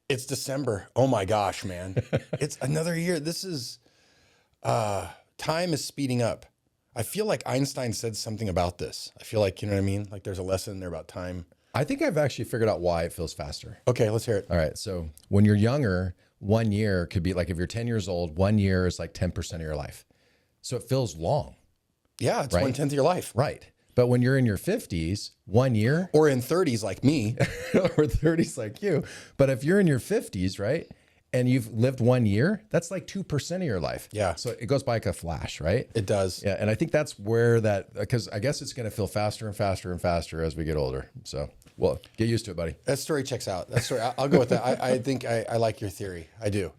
It's December. Oh my gosh, man. It's another year. This is, time is speeding up. I feel like Einstein said something about this. I feel like, you know what I mean? Like there's a lesson there about time. I think I've actually figured out why it feels faster. Okay, let's hear it. All right. So when you're younger, 1 year could be like, if you're 10 years old, 1 year is like 10% of your life. So it feels long. Yeah, it's Right? 1/10 of your life. Right. But when you're in your 50s, 1 year Or in 30s like me. or 30s like you. But if you're in your 50s, right, and you've lived 1 year, that's like 2% of your life. Yeah. So it goes by like a flash, right? It does. Yeah. And I think that's where that, because I guess it's going to feel faster and faster and faster as we get older. So, well, get used to it, buddy. That story checks out. That story, I'll go with that. I think I like your theory. I do.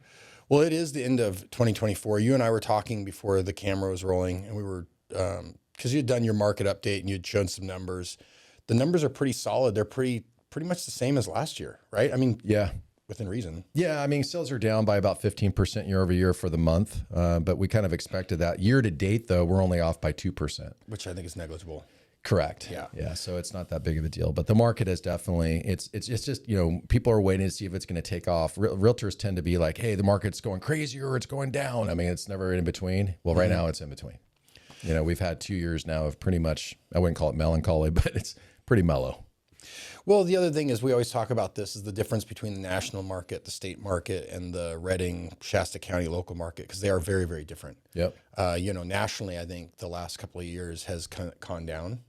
Well, it is the end of 2024. You and I were talking before the camera was rolling, and we were, because you had done your market update and you'd shown some numbers. The numbers are pretty solid. They're pretty much the same as last year, right? I mean, Yeah. within reason. Yeah, I mean, sales are down by about 15% year over year for the month, but we kind of expected that. Year to date, though, we're only off by 2%. Which I think is negligible. Correct. Yeah. Yeah. So it's not that big of a deal, but the market is definitely, it's just, you know, people are waiting to see if it's going to take off. Realtors tend to be like, hey, the market's going crazy or it's going down. I mean, it's never in between. Well, right now it's in between. You know, we've had 2 years now of pretty much, I wouldn't call it melancholy, but it's pretty mellow. Well, the other thing is we always talk about this is the difference between the national market, the state market, and the Redding, Shasta County local market, because they are very, very different. Yep. You know, nationally, I think the last couple of years has gone down,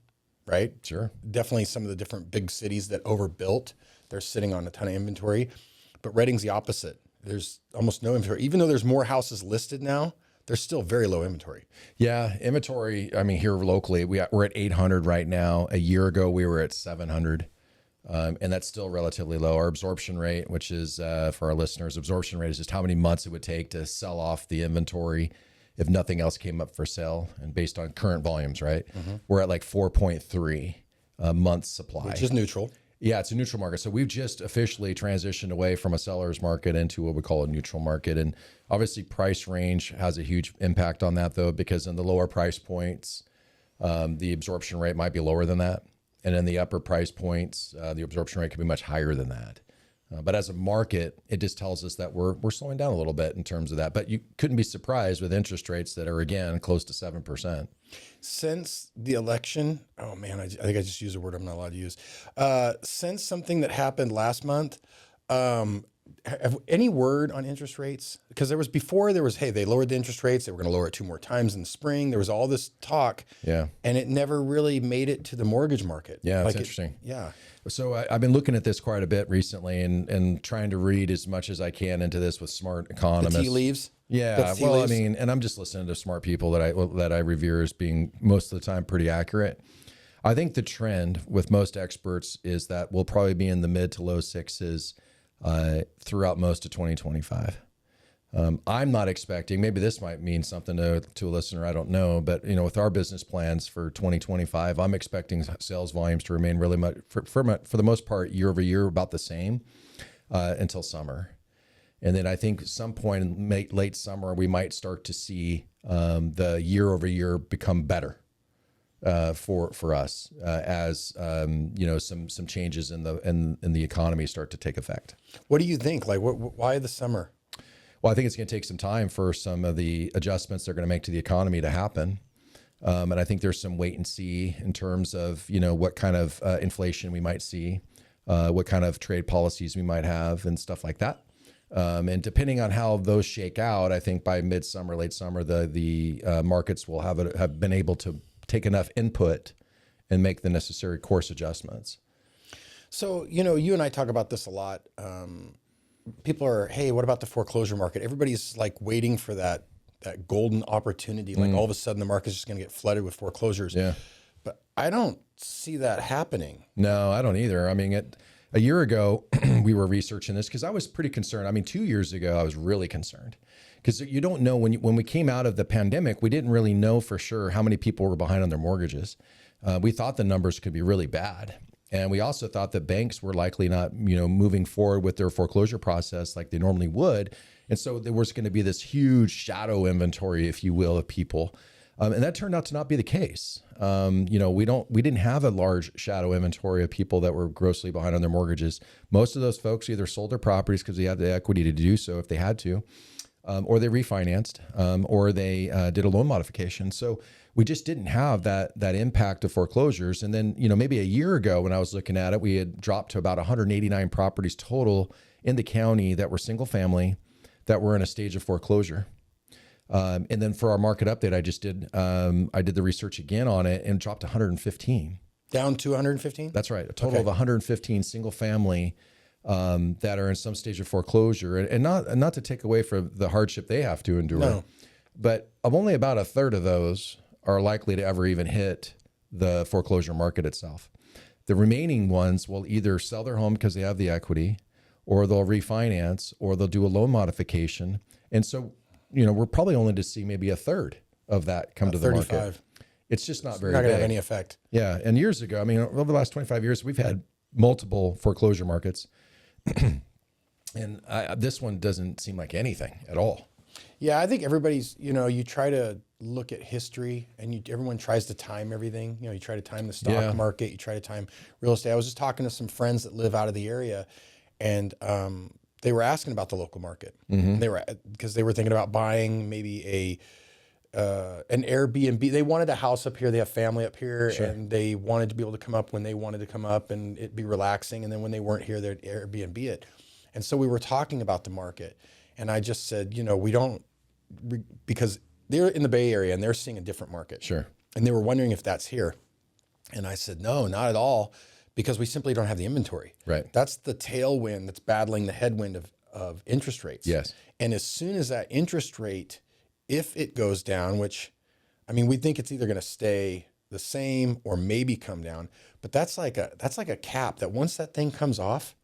right? Sure. Definitely some of the different big cities that overbuilt, they're sitting on a ton of inventory. But Redding's the opposite. There's almost no inventory. Even though there's more houses listed now, there's still very low inventory. Yeah. Inventory, I mean, here locally, we're at 800 right now. A year ago, we were at 700. And that's still relatively low. Our absorption rate, which is for our listeners, absorption rate is just how many months it would take to sell off the inventory if nothing else came up for sale. And based on current volumes, right? We're at like 4.3 months supply. Which is neutral. Yeah, it's a neutral market. So we've just officially transitioned away from a seller's market into what we call a neutral market. And obviously price range has a huge impact on that though, because in the lower price points, the absorption rate might be lower than that. And in the upper price points, the absorption rate could be much higher than that. But as a market, it just tells us that we're slowing down a little bit in terms of that. But you couldn't be surprised with interest rates that are, again, close to 7%. Since the election, oh man, I think I just used a word I'm not allowed to use. Since something that happened last month, have any word on interest rates? Because there was, hey, they lowered the interest rates. They were going to lower it 2 more times in the spring. There was all this talk. Yeah. And it never really made it to the mortgage market. Yeah, it's interesting. Yeah. So I've been looking at this quite a bit recently and trying to read as much as I can into this with smart economists. The tea leaves. Yeah. Well, I mean, and I'm just listening to smart people that I revere as being most of the time pretty accurate. I think the trend with most experts is that we'll probably be in the mid to low sixes throughout most of 2025. I'm not expecting, maybe this might mean something to a listener, I don't know, but you know, with our business plans for 2025, I'm expecting sales volumes to remain really much, for the most part, year over year, about the same until summer. And then I think some point in late summer, we might start to see the year over year become better for us as you know, some changes in the economy start to take effect. What do you think? Like, why the summer? Well, I think it's going to take some time for some of the adjustments they're going to make to the economy to happen. And I think there's some wait and see in terms of, you know, what kind of inflation we might see, what kind of trade policies we might have and stuff like that. And depending on how those shake out, I think by midsummer, late summer, the markets will have been able to take enough input and make the necessary course adjustments. So, you know, you and I talk about this a lot. People are, hey, what about the foreclosure market? Everybody's like waiting for that golden opportunity. Like all of a sudden the market's just going to get flooded with foreclosures. Yeah. But I don't see that happening. No, I don't either. I mean, a year ago, we were researching this because I was pretty concerned. I mean, 2 years ago, I was really concerned because you don't know when we came out of the pandemic, we didn't really know for sure how many people were behind on their mortgages. We thought the numbers could be really bad. And we also thought that banks were likely not, you know, moving forward with their foreclosure process like they normally would. And so there was going to be this huge shadow inventory, if you will, of people And that turned out to not be the case. We didn't have a large shadow inventory of people that were grossly behind on their mortgages. Most of those folks either sold their properties because they had the equity to do so if they had to, or they refinanced, or they did a loan modification. So we just didn't have that impact of foreclosures. And then, maybe a year ago when I was looking at it, we had dropped to about 189 properties total in the county that were single family that were in a stage of foreclosure. And then for our market update, I did the research again on it and dropped to 115. Down to 115? That's right. A total of 115 single family that are in some stage of foreclosure, and not to take away from the hardship they have to endure, No. but only about a third of those are likely to ever even hit the foreclosure market itself. The remaining ones will either sell their home because they have the equity, or they'll refinance, or they'll do a loan modification. And so, we're probably only to see maybe a third of that come to the 35. market. It's just not very Not going to big. have any effect. Yeah. And years ago, over the last 25 years, we've had multiple foreclosure markets. And this one doesn't seem like anything at all. Yeah, I think everybody's, you try to look at history and everyone tries to time everything. You try to time the stock market, you try to time real estate. I was just talking to some friends that live out of the area, and they were asking about the local market. Because they were thinking about buying maybe an Airbnb. They wanted a house up here. They have family up here, and they wanted to be able to come up when they wanted to come up and it'd be relaxing. And then when they weren't here, they'd Airbnb it. And so we were talking about the market, and I just said, we don't, because they're in the Bay Area and they're seeing a different market. Sure. And they were wondering if that's here. And I said, no, not at all, because we simply don't have the inventory. Right. That's the tailwind that's battling the headwind of interest rates. Yes. And as soon as that interest rate, if it goes down, which, we think it's either going to stay the same or maybe come down, but that's like a cap that once that thing comes off,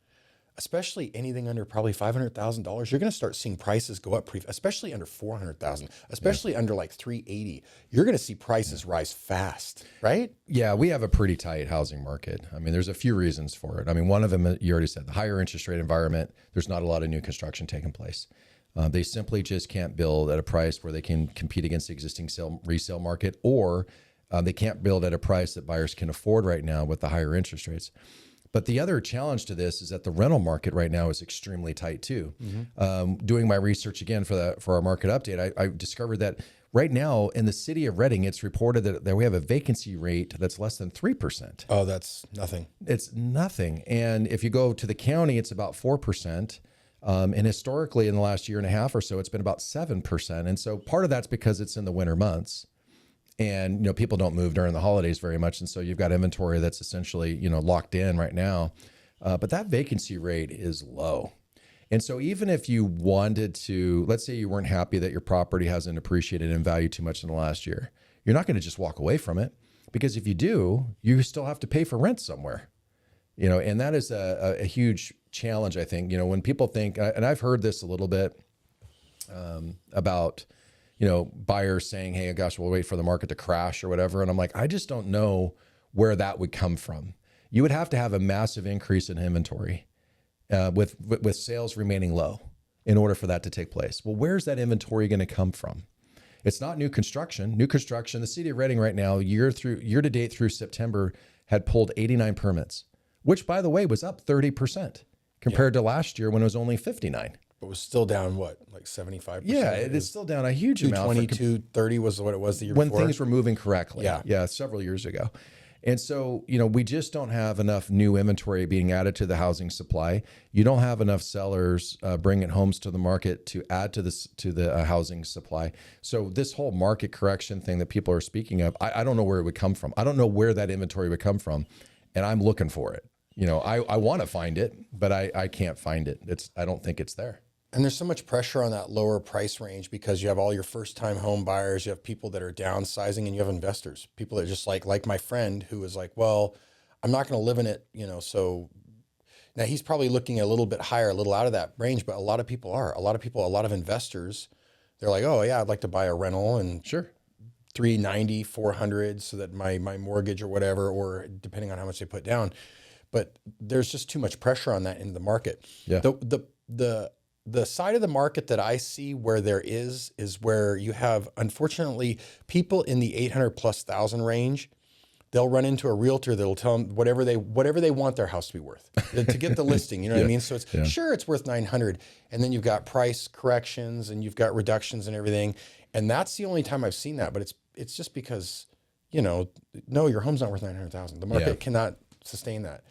especially anything under probably $500,000, you're going to start seeing prices go up, especially under $400,000, especially under like $380,000. You're going to see prices rise fast, right? Yeah, we have a pretty tight housing market. There's a few reasons for it. One of them, you already said, the higher interest rate environment, there's not a lot of new construction taking place. They simply just can't build at a price where they can compete against the existing resale market, or they can't build at a price that buyers can afford right now with the higher interest rates. But the other challenge to this is that the rental market right now is extremely tight too. Doing my research again for our market update, I discovered that right now in the city of Reading, it's reported that we have a vacancy rate that's less than 3%. Oh, that's nothing. It's nothing. And if you go to the county, it's about 4%. And historically in the last year and a half or so, it's been about 7%. And so part of that's because it's in the winter months. And, people don't move during the holidays very much. And so you've got inventory that's essentially, locked in right now. But that vacancy rate is low. And so even if you wanted to, let's say you weren't happy that your property hasn't appreciated in value too much in the last year, you're not going to just walk away from it, because if you do, you still have to pay for rent somewhere, and that is a huge challenge, I think. When people think, and I've heard this a little bit about, buyers saying, hey, gosh, we'll wait for the market to crash or whatever. And I'm like, I just don't know where that would come from. You would have to have a massive increase in inventory with sales remaining low in order for that to take place. Well, where's that inventory going to come from? It's not new construction. New construction, the city of Reading right now, year to date through September, had pulled 89 permits, which, by the way, was up 30% compared to last year when it was only 59. But it was still down, what, like 75%? Yeah, it is still down a huge amount. 220, 230 was what it was the year when before. things were moving correctly. Yeah, several years ago. And so, we just don't have enough new inventory being added to the housing supply. You don't have enough sellers bringing homes to the market to add to the housing supply. So this whole market correction thing that people are speaking of, I don't know where it would come from. I don't know where that inventory would come from, and I'm looking for it. I want to find it, but I can't find it. I don't think it's there. And there's so much pressure on that lower price range because you have all your first-time home buyers, you have people that are downsizing, and you have investors. People that are just like my friend who was like, well, I'm not going to live in it, so now he's probably looking a little bit higher, a little out of that range, but a lot of people are. A lot of investors, they're like, oh, yeah, I'd like to buy a rental and Sure. $390, $400 so that my mortgage or whatever, or depending on how much they put down. But there's just too much pressure on that in the market. Yeah. the side of the market that I see where there is where you have, unfortunately, people in the 800 plus thousand range. They'll run into a realtor that'll tell them whatever they want their house to be worth to get the listing. You know what I mean? So it's sure it's worth 900, and then you've got price corrections and you've got reductions and everything, and that's the only time I've seen that. But it's just because, no, your home's not worth 900,000. The market cannot sustain that.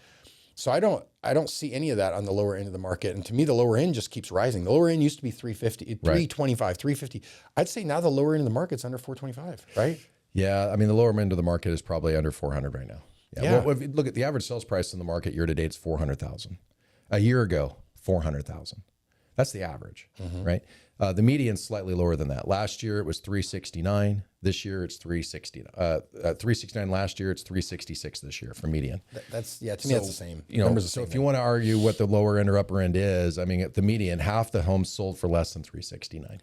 So I don't see any of that on the lower end of the market. And to me, the lower end just keeps rising. The lower end used to be 350, 325, 350. I'd say now the lower end of the market's under 425, right? Yeah, I mean, the lower end of the market is probably under 400 right now. Yeah. Well, if you look at the average sales price in the market year to date, it's 400,000. A year ago, 400,000. That's the average, right? The median's slightly lower than that. Last year it was 369. This year it's 360. 369 last year. It's 366 this year for median. To me that's the same. So if you want to argue what the lower end or upper end is, I mean, at the median, half the homes sold for less than 369.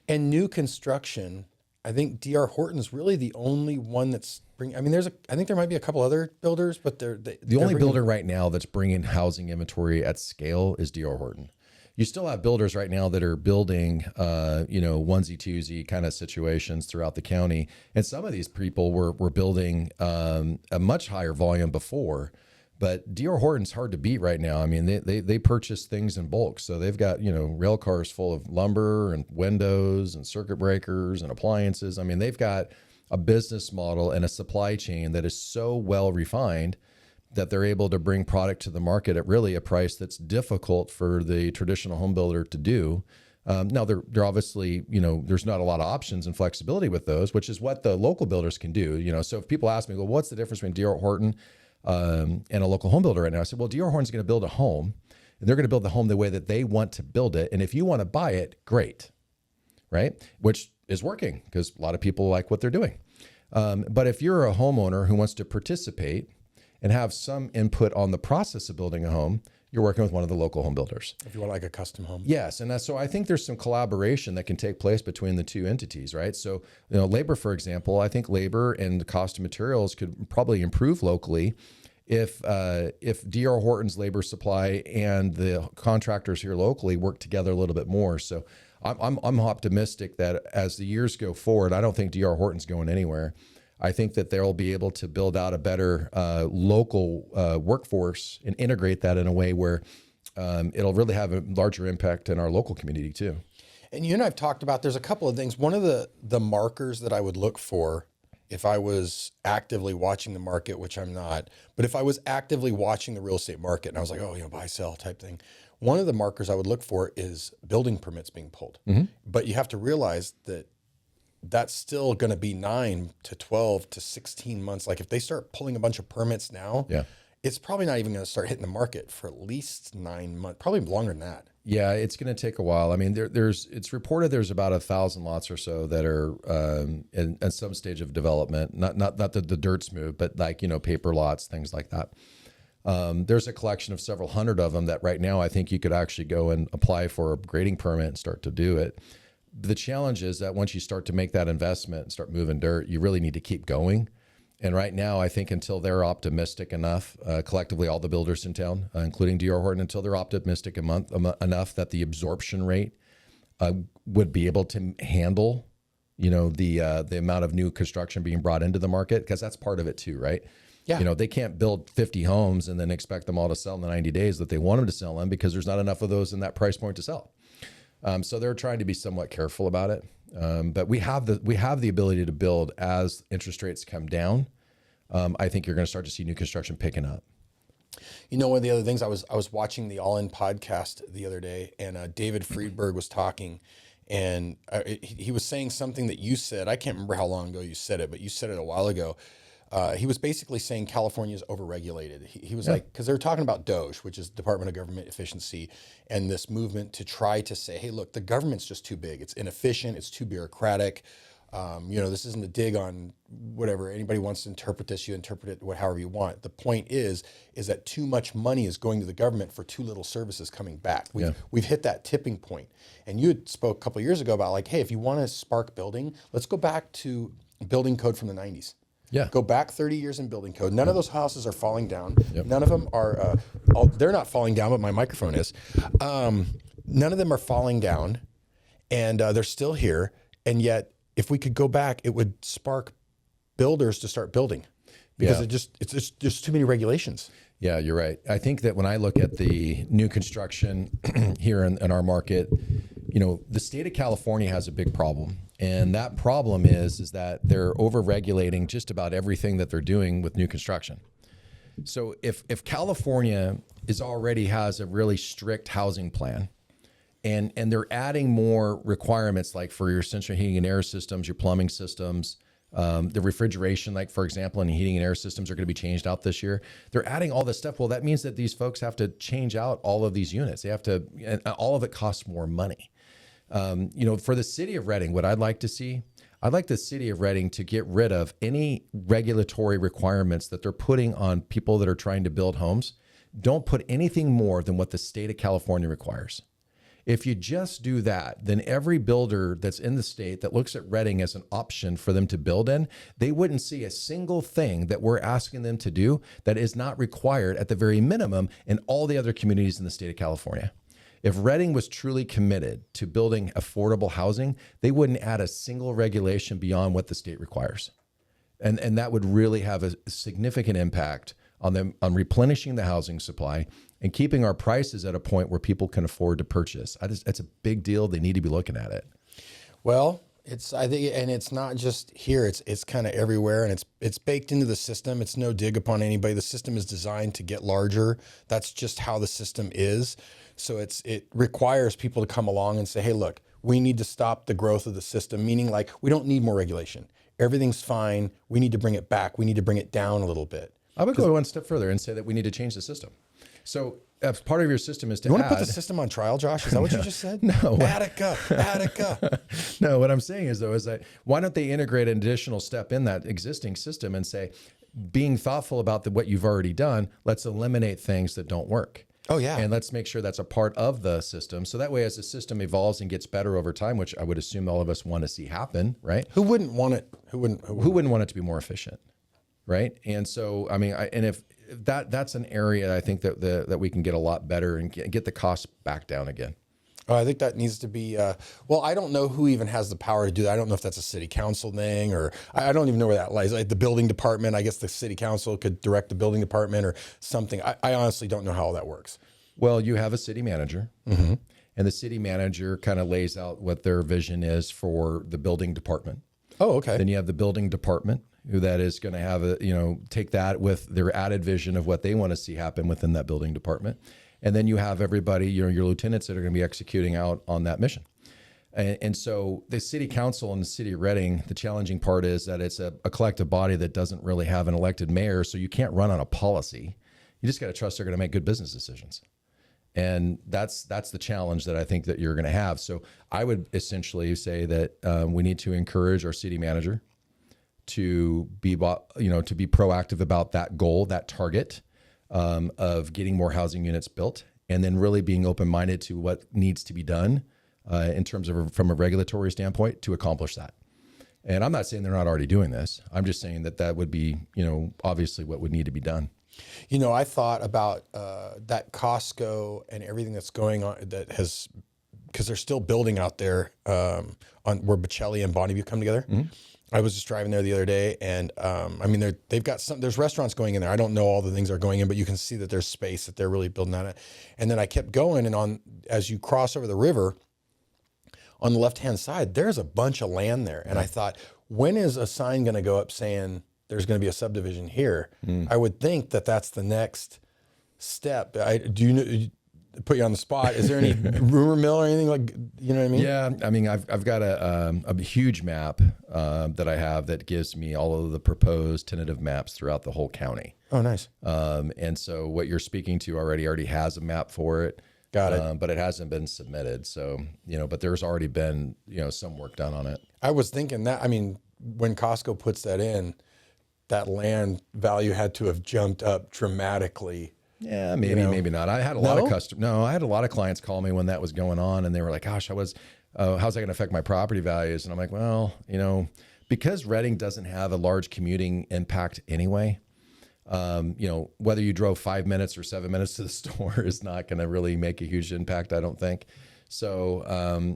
And new construction, I think D.R. Horton's really the only one that's bringing. I mean, I think there might be a couple other builders, but the only builder right now that's bringing housing inventory at scale is D.R. Horton. You still have builders right now that are building, onesie twosie kind of situations throughout the county, and some of these people were building a much higher volume before. But D.R. Horton's hard to beat right now. I mean, they purchase things in bulk. So they've got, rail cars full of lumber and windows and circuit breakers and appliances. I mean, they've got a business model and a supply chain that is so well refined that they're able to bring product to the market at really a price that's difficult for the traditional home builder to do. Now, they're obviously, there's not a lot of options and flexibility with those, which is what the local builders can do. So if people ask me, well, what's the difference between D.R. Horton and a local home builder right now? I said, well, D.R. Horton's going to build a home, and they're going to build the home the way that they want to build it. And if you want to buy it, great, right? Which is working because a lot of people like what they're doing. But if you're a homeowner who wants to participate and have some input on the process of building a home, you're working with one of the local home builders. If you want like a custom home. Yes. And so I think there's some collaboration that can take place between the two entities, right? So, labor, for example, I think labor and the cost of materials could probably improve locally if D.R. Horton's labor supply and the contractors here locally work together a little bit more. So I'm optimistic that as the years go forward, I don't think D.R. Horton's going anywhere. I think that they'll be able to build out a better local workforce and integrate that in a way where it'll really have a larger impact in our local community too. And you and I've talked about, there's a couple of things. One of the markers that I would look for if I was actively watching the market, which I'm not, but if I was actively watching the real estate market and I was like, buy, sell type thing, one of the markers I would look for is building permits being pulled. But you have to realize that that's still going to be 9 to 12 to 16 months. Like if they start pulling a bunch of permits now, it's probably not even going to start hitting the market for at least 9 months, probably longer than that. Yeah, it's going to take a while. I mean, it's reported there's about 1,000 lots or so that are in some stage of development. Not that the dirt's moved, but like, paper lots, things like that. There's a collection of several hundred of them that right now I think you could actually go and apply for a grading permit and start to do it. The challenge is that once you start to make that investment and start moving dirt, you really need to keep going. And right now, I think until they're optimistic enough, collectively all the builders in town, including D.R. Horton, until they're optimistic enough that the absorption rate would be able to handle, the amount of new construction being brought into the market, because that's part of it too, right? Yeah. They can't build 50 homes and then expect them all to sell in the 90 days that they want them to sell in because there's not enough of those in that price point to sell. So they're trying to be somewhat careful about it. But we have the ability to build as interest rates come down. I think you're going to start to see new construction picking up. One of the other things, I was watching the All In podcast the other day, and David Friedberg was talking, and he was saying something that you said. I can't remember how long ago you said it, but you said it a while ago. He was basically saying California is overregulated. He was like, because they were talking about DOGE, which is Department of Government Efficiency, and this movement to try to say, hey, look, the government's just too big. It's inefficient. It's too bureaucratic. This isn't a dig on whatever anybody wants to interpret this. You interpret it however you want. The point is that too much money is going to the government for too little services coming back. We've hit that tipping point. And you had spoke a couple of years ago about like, hey, if you want to spark building, let's go back to building code from the 90s. Yeah. Go back 30 years in building code. None of those houses are falling down. None of them are, they're not falling down, but my microphone is. none of them are falling down, and they're still here. And yet, if we could go back, it would spark builders to start building, because it's just there's too many regulations. Yeah, you're right. I think that when I look at the new construction here in our market, the state of California has a big problem. And that problem is that they're over-regulating just about everything that they're doing with new construction. So if California already has a really strict housing plan, and they're adding more requirements, like for your central heating and air systems, your plumbing systems, the refrigeration, like for example, and heating and air systems are going to be changed out this year. They're adding all this stuff. Well, that means that these folks have to change out all of these units. They have to, and all of it costs more money. For the city of Redding, what I'd like to see, I'd like the city of Redding to get rid of any regulatory requirements that they're putting on people that are trying to build homes. Don't put anything more than what the state of California requires. If you just do that, then every builder that's in the state that looks at Redding as an option for them to build in, they wouldn't see a single thing that we're asking them to do that is not required at the very minimum in all the other communities in the state of California. If Redding was truly committed to building affordable housing, they wouldn't add a single regulation beyond what the state requires. And that would really have a significant impact on replenishing the housing supply and keeping our prices at a point where people can afford to purchase. It's a big deal. They need to be looking at it. Well, I think, and it's not just here. It's kind of everywhere, and it's baked into the system. It's no dig upon anybody. The system is designed to get larger. That's just how the system is. So it requires people to come along and say, hey, look, we need to stop the growth of the system, meaning like we don't need more regulation. Everything's fine. We need to bring it back. We need to bring it down a little bit. I would go one step further and say that we need to change the system. So if part of your system is to You want to put the system on trial, Josh? Is that what you just said? No. Attica. No, what I'm saying is that why don't they integrate an additional step in that existing system and say, being thoughtful about what you've already done, let's eliminate things that don't work. Oh, yeah. And let's make sure that's a part of the system. So that way, as the system evolves and gets better over time, which I would assume all of us want to see happen, right? Who wouldn't want it? Who wouldn't want it to be more efficient, right? And so, I mean, if that's an area I think that we can get a lot better and get the costs back down again. Oh, I think that needs to be, well, I don't know who even has the power to do that. I don't know if that's a city council thing, or I don't even know where that lies. Like the building department, I guess the city council could direct the building department or something. I honestly don't know how all that works. Well, you have a city manager, and the city manager kind of lays out what their vision is for the building department. Oh, okay. Then you have the building department, who that is going to have take that with their added vision of what they want to see happen within that building department. And then you have everybody, your lieutenants that are going to be executing out on that mission. And so the city council and the city of Redding, the challenging part is that it's a collective body that doesn't really have an elected mayor. So you can't run on a policy. You just got to trust they're going to make good business decisions. And that's the challenge that I think that you're going to have. So I would essentially say that we need to encourage our city manager to be proactive about that goal, that target, of getting more housing units built, and then really being open-minded to what needs to be done in terms of from a regulatory standpoint to accomplish that. And I'm not saying they're not already doing this. I'm just saying that would be, obviously what would need to be done. I thought about that Costco and everything that's going on because they're still building out there on where Bocelli and Bonneview come together. Mm-hmm. I was just driving there the other day, and they've got there's restaurants going in there. I don't know all the things that are going in, but you can see that there's space that they're really building out. And then I kept going, and as you cross over the river, on the left-hand side, there's a bunch of land there. And I thought, when is a sign going to go up saying there's going to be a subdivision here? I would think that that's the next step. Put you on the spot. Is there any rumor mill or anything like, you know what I mean? Yeah. I mean, I've got a huge map that I have that gives me all of the proposed tentative maps throughout the whole county. Oh, nice. And so what you're speaking to already has a map for it. Got it. But it hasn't been submitted. So, but there's already been, some work done on it. I was thinking that, when Costco puts that in, that land value had to have jumped up dramatically. Yeah, maybe not. I had a lot of I had a lot of clients call me when that was going on, and they were like, "Gosh, how's that going to affect my property values?" And I'm like, "Well, because Redding doesn't have a large commuting impact anyway, whether you drove 5 minutes or 7 minutes to the store is not going to really make a huge impact, I don't think. So,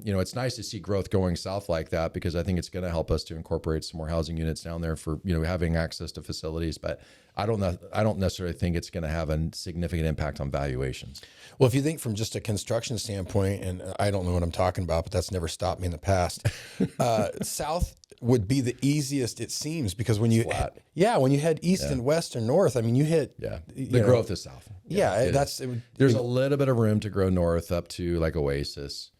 it's nice to see growth going south like that, because I think it's going to help us to incorporate some more housing units down there for, having access to facilities. But I don't necessarily think it's going to have a significant impact on valuations. Well, if you think from just a construction standpoint, and I don't know what I'm talking about, but that's never stopped me in the past. South would be the easiest, it seems, because when you when you head east and west and north, I mean, you hit the growth is south. There's a little bit of room to grow north up to like Oasis.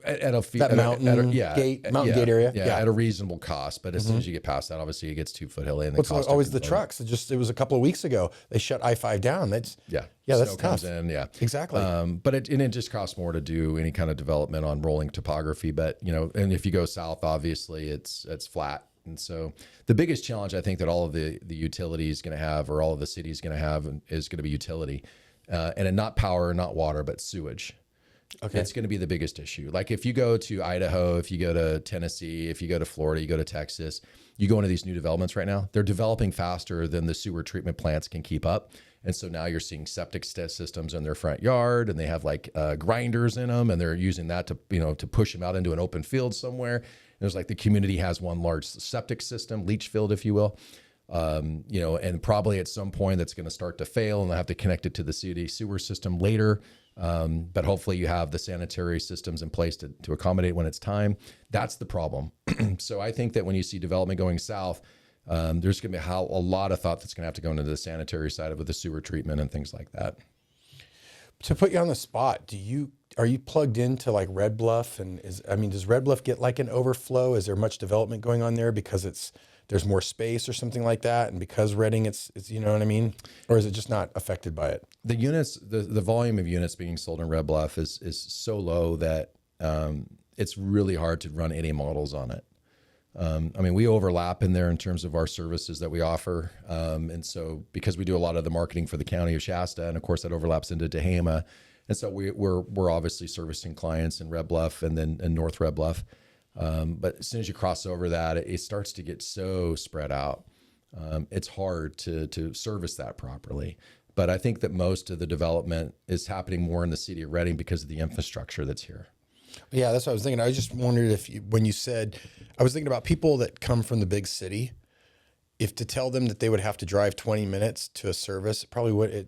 At a mountain gate area, at a reasonable cost. But as soon as you get past that, obviously it gets too foothilly. And it's always the trucks. It was a couple of weeks ago they shut I-5 down. That's that's tough. Exactly. But it just costs more to do any kind of development on rolling topography. But and if you go south, obviously it's flat. And so the biggest challenge I think that all of the utility is going to have, or all of the city is going to have, is going to be utility, and not power, not water, but sewage. Okay. It's going to be the biggest issue. Like if you go to Idaho, if you go to Tennessee, if you go to Florida, you go to Texas, you go into these new developments right now, they're developing faster than the sewer treatment plants can keep up. And so now you're seeing septic systems in their front yard, and they have like grinders in them, and they're using that to, to push them out into an open field somewhere. And there's like the community has one large septic system, leach field, if you will. And probably at some point that's going to start to fail, and they'll have to connect it to the city sewer system later. But hopefully you have the sanitary systems in place to accommodate when it's time. That's the problem. So I think that when you see development going south, there's going to be a lot of thought that's going to have to go into the sanitary side of it, the sewer treatment and things like that. To put you on the spot, are you plugged into like Red Bluff? And does Red Bluff get like an overflow? Is there much development going on there because there's more space or something like that, and because Reading, it's you know what I mean, or is it just not affected by it? The units, the volume of units being sold in Red Bluff is so low that it's really hard to run any models on it. We overlap in there in terms of our services that we offer, and so because we do a lot of the marketing for the county of Shasta, and of course that overlaps into Tehama, and so we're obviously servicing clients in Red Bluff and then in North Red Bluff. But as soon as you cross over that, it starts to get so spread out. It's hard to service that properly. But I think that most of the development is happening more in the city of Reading because of the infrastructure that's here. Yeah, that's what I was thinking. I just wondered when you said, I was thinking about people that come from the big city, if to tell them that they would have to drive 20 minutes to a service,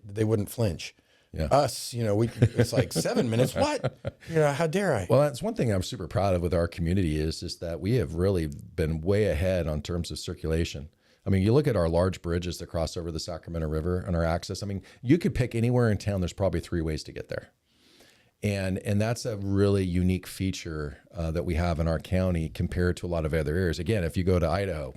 they wouldn't flinch. Yeah. Us, it's like 7 minutes. What? How dare I? Well, that's one thing I'm super proud of with our community is that we have really been way ahead on terms of circulation. You look at our large bridges that cross over the Sacramento River and our access. You could pick anywhere in town. There's probably 3 ways to get there. And that's a really unique feature that we have in our county compared to a lot of other areas. Again, if you go to Idaho,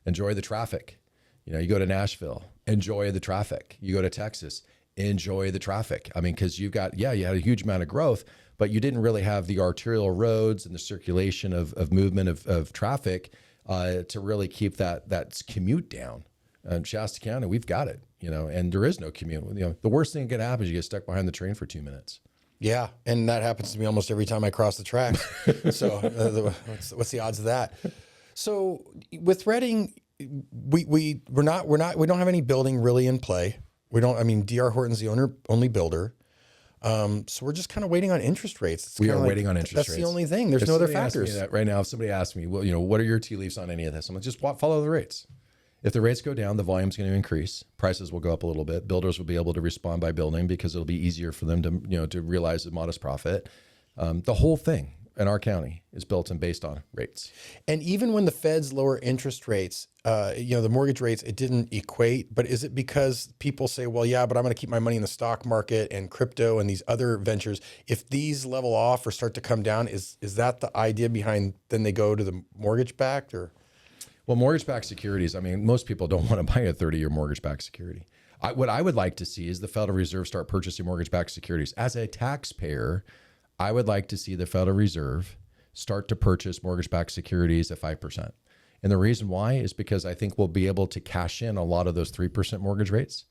enjoy the traffic. You go to Nashville, enjoy the traffic. You go to Texas, enjoy the traffic. Because you had a huge amount of growth, but you didn't really have the arterial roads and the circulation of movement of traffic to really keep that commute down. In Shasta County, we've got it, and there is no commute. The worst thing that could happen is you get stuck behind the train for 2 minutes. Yeah, and that happens to me almost every time I cross the tracks. So what's the odds of that? So with Reading, we don't have any building really in play. We don't. D.R. Horton's the only builder. So we're just kind of waiting on interest rates. We are waiting on interest rates. That's the only thing. There's no other factors. Right now, if somebody asks me, well, what are your tea leaves on any of this? I'm like, just follow the rates. If the rates go down, the volume's going to increase. Prices will go up a little bit. Builders will be able to respond by building because it'll be easier for them to realize a modest profit. The whole thing in our county is built and based on rates. And even when the feds lower interest rates, the mortgage rates, it didn't equate. But is it because people say, well, yeah, but I'm going to keep my money in the stock market and crypto and these other ventures. If these level off or start to come down, is that the idea behind then they go to the mortgage backed or? Well, mortgage-backed securities, most people don't want to buy a 30-year mortgage-backed security. What I would like to see is the Federal Reserve start purchasing mortgage-backed securities. As a taxpayer, I would like to see the Federal Reserve start to purchase mortgage-backed securities at 5%. And the reason why is because I think we'll be able to cash in a lot of those 3% mortgage rates.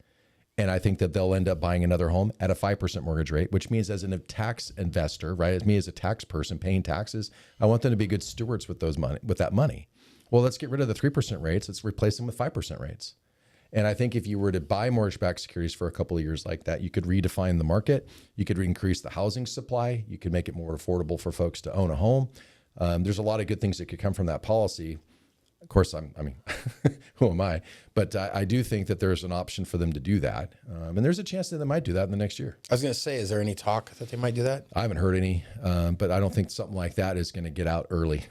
And I think that they'll end up buying another home at a 5% mortgage rate, which means as a tax investor, right, as me as a tax person paying taxes, I want them to be good stewards with that money. Well, let's get rid of the 3% rates. Let's replace them with 5% rates. And I think if you were to buy mortgage-backed securities for a couple of years like that, you could redefine the market. You could increase the housing supply. You could make it more affordable for folks to own a home. There's a lot of good things that could come from that policy. Of course, I mean, who am I? But I do think that there's an option for them to do that. And there's a chance that they might do that in the next year. I was going to say, is there any talk that they might do that? I haven't heard any, but I don't think something like that is going to get out early.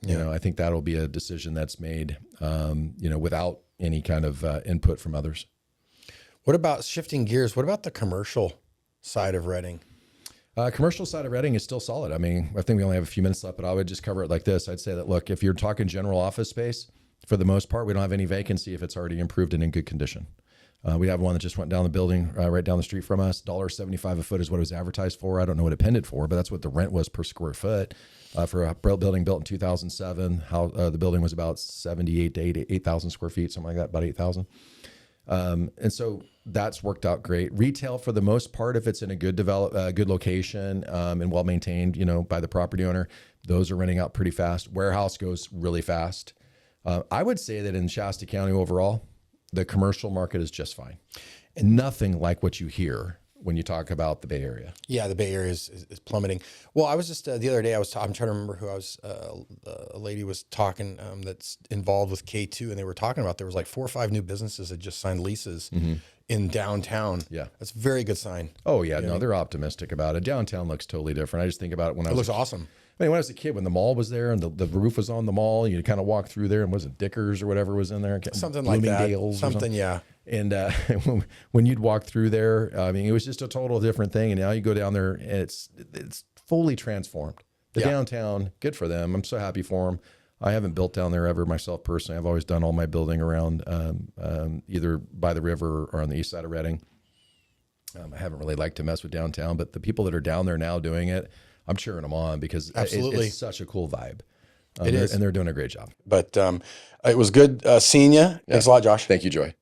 You know, I think that'll be a decision that's made, without any kind of input from others. What about shifting gears? What about the commercial side of Reading? Commercial side of Reading is still solid. I mean, I think we only have a few minutes left, but I would just cover it like this. I'd say that, look, if you're talking general office space, for the most part, we don't have any vacancy if it's already improved and in good condition. We have one that just went down the building right down the street from us. $1.75 a foot is what it was advertised for. I don't know what it pended for, but that's what the rent was per square foot for a building built in 2007. How the building was about 78 to 8,000 square feet, something like that, about 8,000. And so that's worked out great. Retail, for the most part, if it's in a good good location and well maintained, by the property owner, those are renting out pretty fast. Warehouse goes really fast. I would say that in Shasta County overall, the commercial market is just fine, and nothing like what you hear when you talk about the Bay Area. Yeah, the Bay Area is plummeting. Well, I was just the other day. I'm trying to remember who I was. A lady was talking that's involved with K2, and they were talking about there was like 4 or 5 new businesses that just signed leases in downtown. Yeah, that's a very good sign. Oh yeah, no, they're optimistic about it. Downtown looks totally different. I just think about it when I was. It looks awesome. I mean, when I was a kid, when the mall was there and the roof was on the mall, you kind of walk through there, and wasn't Dickers or whatever was in there, something like that. Something, yeah. And when you'd walk through there, I mean, it was just a total different thing. And now you go down there, and it's fully transformed. The downtown, good for them. I'm so happy for them. I haven't built down there ever myself personally. I've always done all my building around either by the river or on the east side of Reading. I haven't really liked to mess with downtown, but the people that are down there now doing it, I'm cheering them on because it's such a cool vibe. It is. And they're doing a great job. But it was good seeing you. Thanks a lot, Josh. Thank you, Joy.